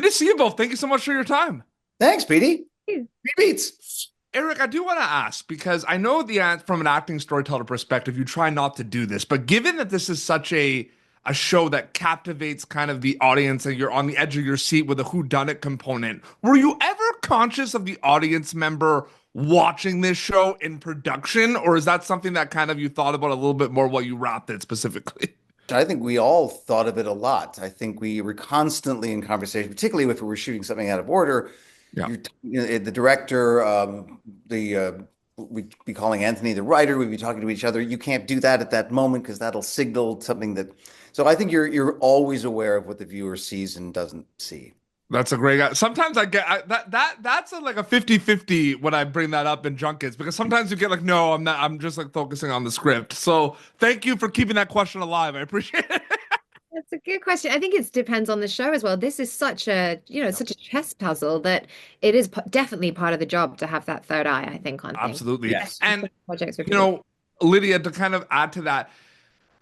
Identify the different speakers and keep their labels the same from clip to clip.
Speaker 1: to see you both. Thank you so much for your time.
Speaker 2: Thanks, Petey. Beats.
Speaker 1: Eric, I do want to ask, because I know from an acting storyteller perspective, you try not to do this, but given that this is such a show that captivates kind of the audience and you're on the edge of your seat with a whodunit component, were you ever conscious of the audience member watching this show in production, or is that something that kind of you thought about a little bit more while you wrapped it specifically?
Speaker 2: I think we all thought of it a lot. I think we were constantly in conversation, particularly if we were shooting something out of order.
Speaker 1: Yeah.
Speaker 2: The director, we'd be calling Anthony the writer. We'd be talking to each other. You can't do that at that moment because that'll signal something that. So I think you're always aware of what the viewer sees and doesn't see.
Speaker 1: That's a great guy. Sometimes I get that's like a 50-50 when I bring that up in junkets, because sometimes you get like, no, I'm not. I'm just like focusing on the script. So thank you for keeping that question alive. I appreciate it.
Speaker 3: That's a good question. I think it depends on the show as well. This is such a, such a chess puzzle that it is definitely part of the job to have that third eye, I think, on things.
Speaker 1: Absolutely.
Speaker 2: Yes.
Speaker 1: And,
Speaker 3: projects
Speaker 1: Lydia, to kind of add to that,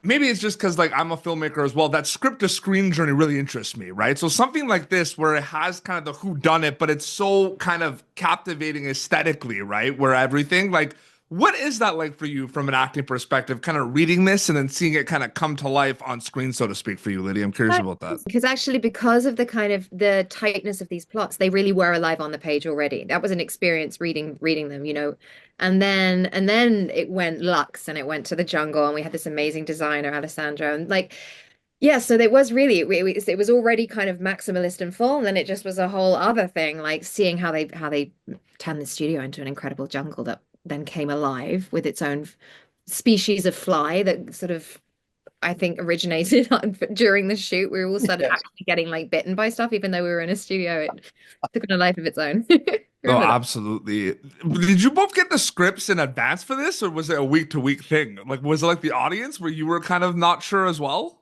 Speaker 1: maybe it's just because like I'm a filmmaker as well, that script to screen journey really interests me, right? So something like this where it has kind of the whodunit, but it's so kind of captivating aesthetically, right? Where everything like, what is that like for you from an acting perspective, kind of reading this and then seeing it kind of come to life on screen, so to speak, for you, Lydia? I'm curious about that.
Speaker 3: Because actually, because of the kind of the tightness of these plots, they really were alive on the page already. That was an experience reading them, And then it went luxe and it went to the jungle, and we had this amazing designer, Alessandro, and like, yeah, so it was really, it was already kind of maximalist and full, and then it just was a whole other thing, like seeing how they turned the studio into an incredible jungle that then came alive with its own species of fly that sort of, I think, originated during the shoot. We were all sort of actually getting like bitten by stuff, even though we were in a studio. It took on a life of its own.
Speaker 1: Oh, absolutely. Did you both get the scripts in advance for this, or was it a week-to-week thing? Like, was it like the audience where you were kind of not sure as well?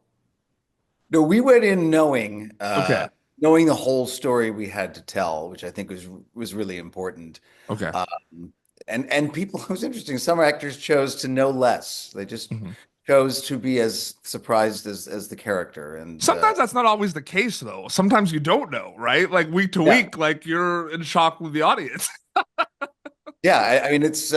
Speaker 2: No, we went in knowing
Speaker 1: Okay.
Speaker 2: the whole story we had to tell, which I think was really important.
Speaker 1: Okay.
Speaker 2: And people, it was interesting. Some actors chose to know less. They just chose to be as surprised as the character. And
Speaker 1: sometimes that's not always the case, though. Sometimes you don't know, right? Like week to week, like you're in shock with the audience.
Speaker 2: Yeah, I mean, it's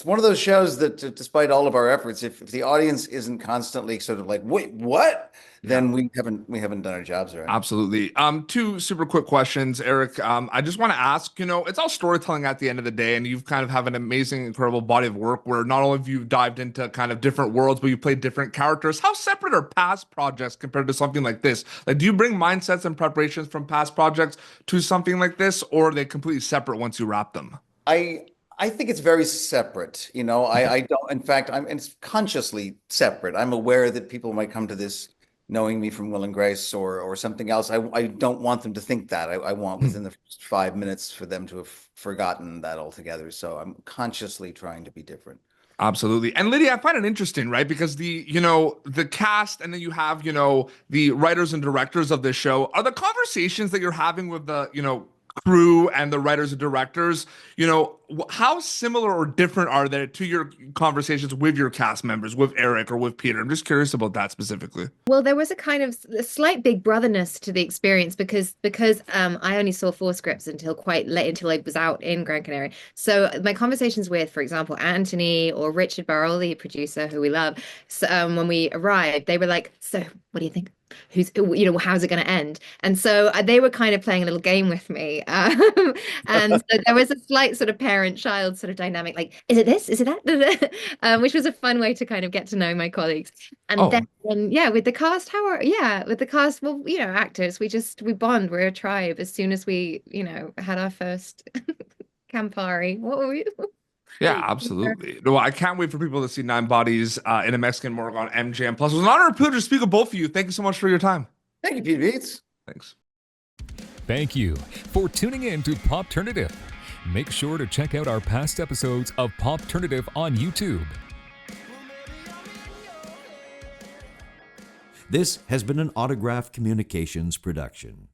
Speaker 2: one of those shows that, despite all of our efforts, if the audience isn't constantly sort of like, wait, what? Then we haven't done our jobs right.
Speaker 1: Absolutely. Two super quick questions, Eric. I just want to ask, it's all storytelling at the end of the day, and you've kind of have an amazing, incredible body of work where not only have you dived into kind of different worlds, but you played different characters. How separate are past projects compared to something like this? Like, do you bring mindsets and preparations from past projects to something like this, or are they completely separate once you wrap them?
Speaker 2: I think it's very separate. I don't, in fact, it's consciously separate. I'm aware that people might come to this knowing me from Will and Grace or something else. I don't want them to think that. I want within the first 5 minutes for them to have forgotten that altogether. So I'm consciously trying to be different.
Speaker 1: Absolutely. And Lydia, I find it interesting, right? Because the cast, and then you have, the writers and directors of this show, are the conversations that you're having with the, crew and the writers and directors, how similar or different are they to your conversations with your cast members, with Eric or with Peter? I'm just curious about that specifically.
Speaker 3: Well, there was a kind of a slight big brotherness to the experience because I only saw 4 scripts until quite late, until I was out in Gran Canaria. So my conversations with, for example, Anthony or Richard Burrell, the producer who we love, so, when we arrived, they were like, so what do you think? How's it going to end? And so they were kind of playing a little game with me. And so there was a slight sort of parent-child sort of dynamic, like, is it this? Is it that? Which was a fun way to kind of get to know my colleagues. And then, with the cast, well, actors, we bond, we're a tribe. As soon as we, had our first Campari, what were we?
Speaker 1: Yeah, absolutely. Well, I can't wait for people to see Nine Bodies in a Mexican Morgue on MGM Plus. It was an honor and privilege to speak with both of you. Thank you so much for your time.
Speaker 2: Thank you, Pete Beats.
Speaker 1: Thanks.
Speaker 4: Thank you for tuning in to Popternative. Make sure to check out our past episodes of Popternative on YouTube.
Speaker 5: This has been an Autograph Communications production.